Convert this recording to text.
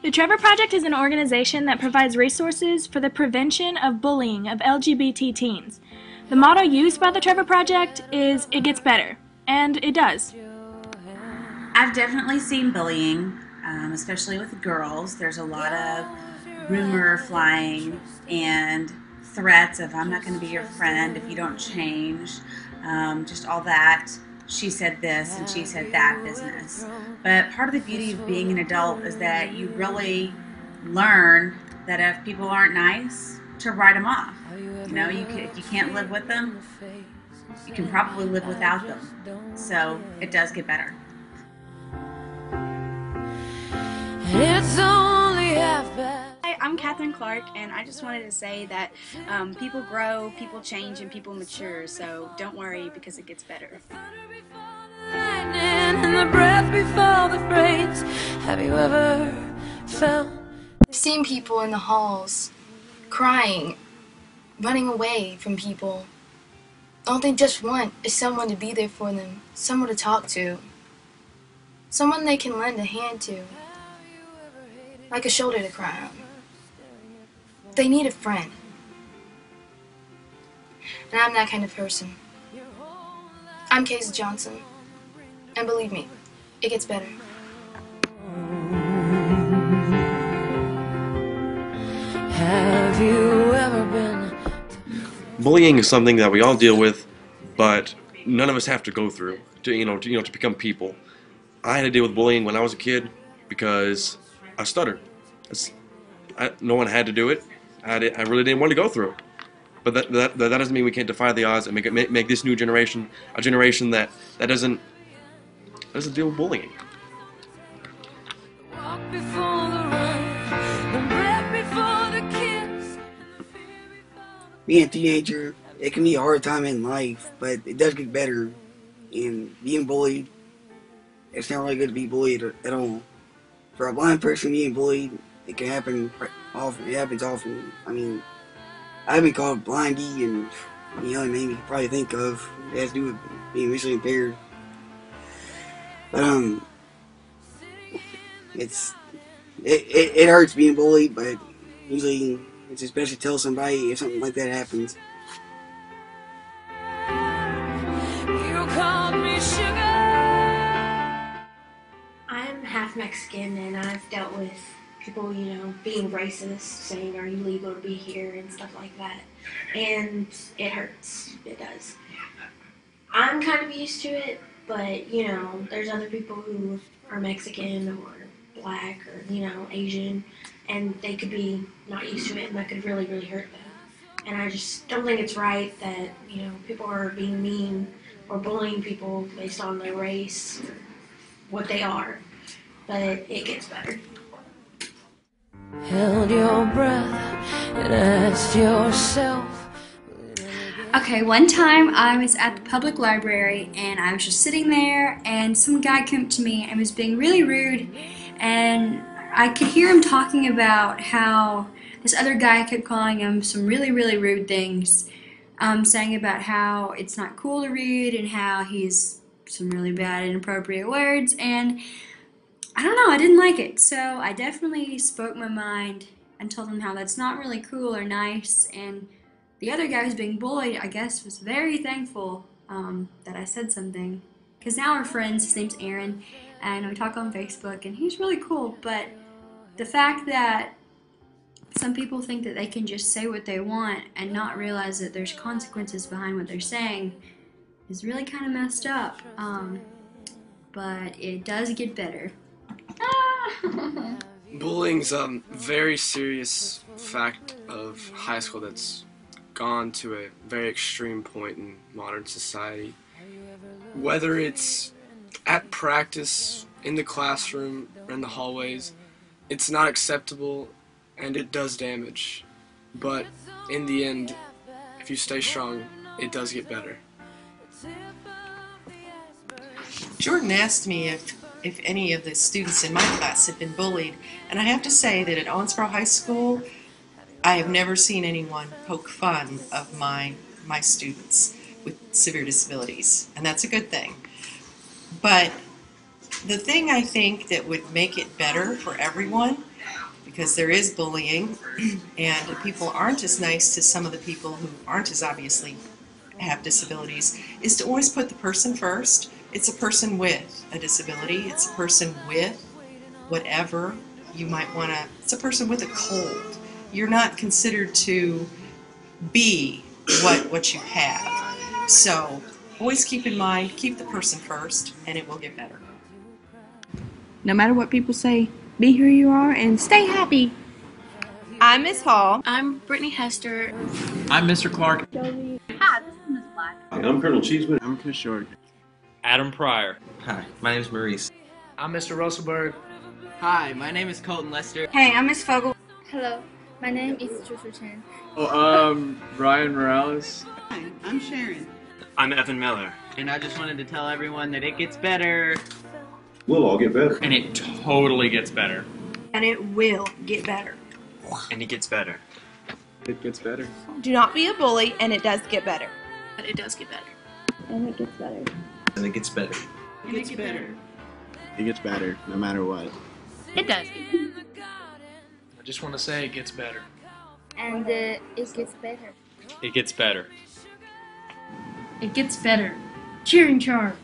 The Trevor Project is an organization that provides resources for the prevention of bullying of LGBT teens. The motto used by the Trevor Project is, "It gets better," and it does. I've definitely seen bullying, especially with girls. There's a lot of rumor flying and threats of "I'm not going to be your friend if you don't change," just all that "she said this and she said that" business. But part of the beauty of being an adult is that you really learn that if people aren't nice, to write them off. If you can't live with them, you can probably live without them. So it does get better. It's only half past. Hi, I'm Catherine Clark, and I just wanted to say that people grow, people change, and people mature, so don't worry because it gets better. And the breath before the phrase. Have you ever felt? I've seen people in the halls crying, running away from people. All they just want is someone to be there for them, someone to talk to, someone they can lend a hand to, like a shoulder to cry on. They need a friend. And I'm that kind of person. I'm Casey Johnson. And believe me, it gets better. Have you ever been? Bullying is something that we all deal with, but none of us have to go through to become people. I had to deal with bullying when I was a kid because I stuttered. No one had to do it. I really didn't want to go through it. But that doesn't mean we can't defy the odds and make this new generation a generation that doesn't deal with bullying. Walk before the run, the breath before the kiss. Being a teenager, it can be a hard time in life, but it does get better. And being bullied, it's not really good to be bullied at all. For a blind person being bullied, it can happen often. It happens often. I mean, I've been called blindy and the other name you can probably think of. It has to do with being visually impaired. But it hurts being bullied, but usually it's just best to tell somebody if something like that happens. You called me sugar. I'm half Mexican, and I've dealt with people, being racist, saying, "Are you legal to be here?" and stuff like that. And it hurts. It does. I'm kind of used to it, but, there's other people who are Mexican or black or, Asian, and they could be not used to it, and that could really, really hurt them. And I just don't think it's right that, people are being mean or bullying people based on their race or what they are. But it gets better. Held your breath and asked yourself. Okay, one time I was at the public library and I was just sitting there and some guy came up to me and was being really rude, and I could hear him talking about how this other guy kept calling him some really, really rude things, saying about how it's not cool to read and how he's some really bad and inappropriate words, and I don't know, I didn't like it. So I definitely spoke my mind and told him how that's not really cool or nice, and the other guy who's being bullied, I guess, was very thankful that I said something. Because now we're friends, his name's Aaron, and we talk on Facebook, and he's really cool. But the fact that some people think that they can just say what they want and not realize that there's consequences behind what they're saying is really kind of messed up. But it does get better. Bullying's a very serious fact of high school that's gone to a very extreme point in modern society. Whether it's at practice, in the classroom, or in the hallways, it's not acceptable and it does damage. But in the end, if you stay strong, it does get better. Jordan asked me if any of the students in my class had been bullied, and I have to say that at Owensboro High School, I have never seen anyone poke fun of my students with severe disabilities, and that's a good thing. But The thing I think that would make it better for everyone, because there is bullying, and people aren't as nice to some of the people who aren't as obviously have disabilities, is to always put the person first. It's a person with a disability. It's a person with whatever you might want to. It's a person with a cold. You're not considered to be what you have. So always keep in mind, keep the person first, and it will get better. No matter what people say, be who you are and stay happy. I'm Miss Hall. I'm Brittany Hester. I'm Mr. Clark. Hi, this is Miss Black. I'm Colonel Cheeseman. I'm Chris Short. Adam Pryor. Hi, my name is Maurice. I'm Mr. Russellberg. Hi, my name is Colton Lester. Hey, I'm Miss Fogel. Hello, my name is Trisha Chen. Ryan Morales. Hi, I'm Sharon. I'm Evan Miller. And I just wanted to tell everyone that it gets better. We'll all get better. And it totally gets better. And it will get better. And it gets better. It gets better. Do not be a bully, and it does get better. But it does get better. And it gets better. And it gets better. It gets better. It gets better, no matter what. It does. I just want to say it gets better. And it gets better. It gets better. It gets better. Cheering charge.